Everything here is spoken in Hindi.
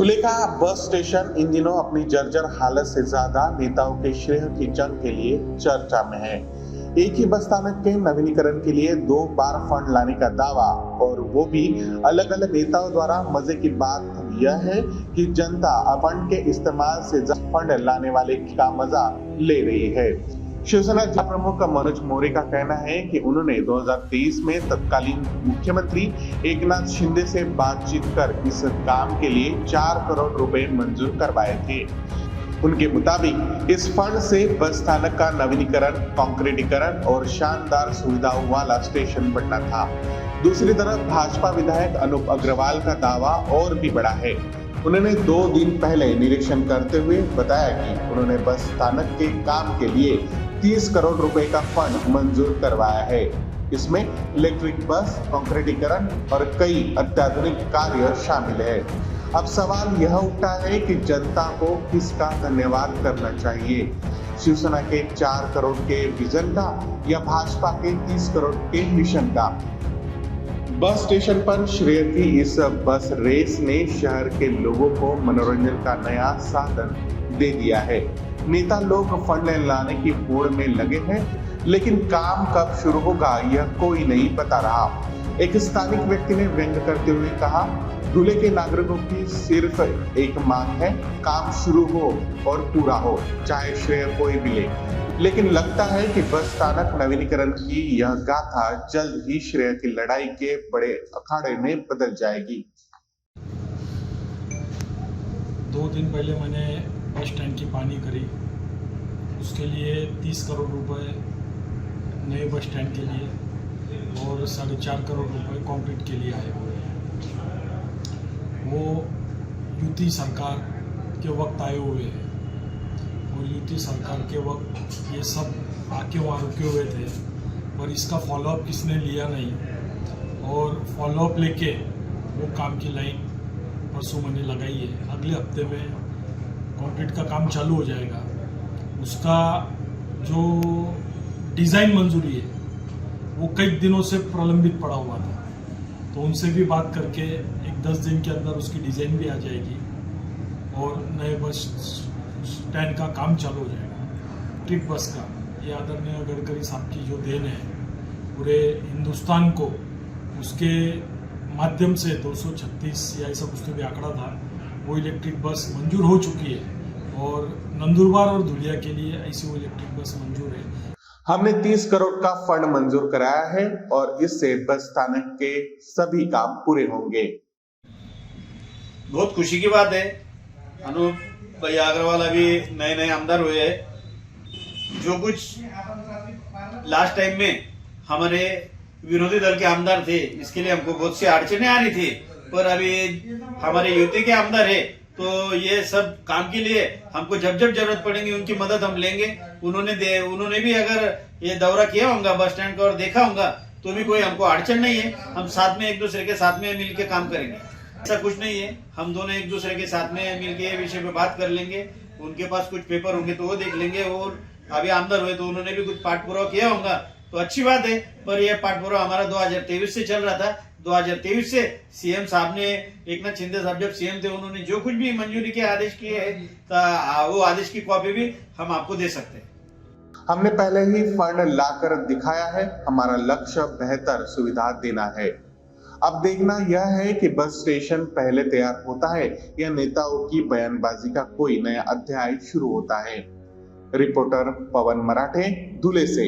धुले का बस स्टेशन इन दिनों अपनी जर्जर हालत से ज्यादा नेताओं के श्रेय की जंग के लिए चर्चा में है। एक ही बस स्थानक के नवीनीकरण के लिए 2 बार फंड लाने का दावा, और वो भी अलग अलग नेताओं द्वारा। मजे की बात यह है कि जनता फंड के इस्तेमाल से फंड लाने वाले का मजा ले रही है। शिवसेना जिला प्रमुख मनोज मौर्य का कहना है कि उन्होंने 2023 में तत्कालीन मुख्यमंत्री एकनाथ शिंदे से बातचीत कर इस काम के लिए 4 करोड़ रुपए मंजूर करवाए थे। उनके मुताबिक इस फंड से बस स्थानक का नवीनीकरण, कंक्रीटीकरण और शानदार सुविधाओं वाला स्टेशन बनना था। दूसरी तरफ भाजपा विधायक अनूप अग्रवाल का दावा और भी बड़ा है। उन्होंने 2 दिन पहले निरीक्षण करते हुए बताया कि उन्होंने बस स्थानक के काम के लिए 30 करोड़ रुपए का फंड मंजूर करवाया है। इसमें इलेक्ट्रिक बस, कंक्रीटीकरण और कई अत्याधुनिक कार्य शामिल है। अब सवाल यह उठता है कि जनता को किसका धन्यवाद करना चाहिए, शिवसेना के 4 करोड़ के विजन का या भाजपा के 30 करोड़ के मिशन का। बस स्टेशन पर श्रेय की इस बस रेस ने शहर के लोगों को मनोरंजन का नया साधन दे दिया है। नेता लोग फंड लाने की होड़ में लगे हैं, लेकिन काम कब शुरू होगा यह कोई नहीं बता रहा। एक स्थानिक व्यक्ति ने व्यंग करते हुए कहा, धुले के नागरिकों की सिर्फ एक मांग है, काम शुरू हो और पूरा हो, चाहे श्रेय कोई भी ले। लेकिन लगता है कि बस स्थानक नवीनीकरण की यह गाथा जल्द ही श्रेय की लड़ाई के बड़े अखाड़े में बदल जाएगी। 2 दिन पहले मैंने बस स्टैंड की पानी करी, उसके लिए 30 करोड़ रुपए नए बस स्टैंड के लिए और 4.5 करोड़ रुपए कंक्रीट के लिए आए हुए हैं। वो यूपी सरकार के वक्त आए हुए हैं और यूपी सरकार के वक्त ये सब आके वहाँ रुके हुए थे, पर इसका फॉलोअप किसने लिया नहीं। और फॉलोअप लेके वो काम की लाइन परसों मैंने लगाई है। अगले हफ्ते में कंक्रीट का काम चालू हो जाएगा। उसका जो डिज़ाइन मंजूरी है वो कई दिनों से प्रलंबित पड़ा हुआ था, तो उनसे भी बात करके एक 10 दिन के अंदर उसकी डिज़ाइन भी आ जाएगी और नए बस स्टैंड का काम चालू हो जाएगा। ट्रिक बस का ये आदरणीय गडकरी साहब की जो देन है पूरे हिंदुस्तान को, उसके माध्यम से 236 या ऐसा कुछ तो भी आंकड़ा था, वो इलेक्ट्रिक बस मंजूर हो चुकी है और नंदुरबार और धुलिया के लिए ऐसी वो इलेक्ट्रिक बस मंजूर है। हमने 30 करोड़ का फंड मंजूर कराया है और इससे बस स्थानक के सभी काम पूरे होंगे। बहुत खुशी की बात है। अनूप भैया अग्रवाल अभी नए आमदार हुए हैं। जो कुछ लास्ट टाइम में हमारे विरोधी दल के आमदार थे, इसके लिए हमको बहुत सी अड़चने आ रही थी, पर अभी हमारे यूपी के आमदार है तो ये सब काम के लिए हमको जब जरूरत पड़ेगी उनकी मदद हम लेंगे। उन्होंने भी अगर ये दौरा किया होगा बस स्टैंड का और देखा होगा तो भी कोई हमको अड़चन नहीं है। हम साथ में एक दूसरे के साथ में मिलकर काम करेंगे, ऐसा कुछ नहीं है। हम दोनों एक दूसरे के साथ में मिलकर ये विषय पे बात कर लेंगे। उनके पास कुछ पेपर होंगे तो वो देख लेंगे, और अभी आमदार हुए तो उन्होंने भी कुछ पाठ पूरा किया होगा तो अच्छी बात है। पर यह पाठ पूरा हमारा 2023 से चल रहा था। 2023 से सीएम साहब ने, एकनाथ शिंदे साहब जब सीएम थे, उन्होंने जो कुछ भी मंजूरी के आदेश किए हैं वो आदेश की कॉपी भी हम आपको दे सकते हैं। हमने पहले ही फंड लाकर दिखाया है। हमारा लक्ष्य बेहतर सुविधा देना है। अब देखना यह है कि बस स्टेशन पहले तैयार होता है या नेताओं की बयानबाजी का कोई नया अध्याय शुरू होता है। रिपोर्टर पवन मराठे, धुले से।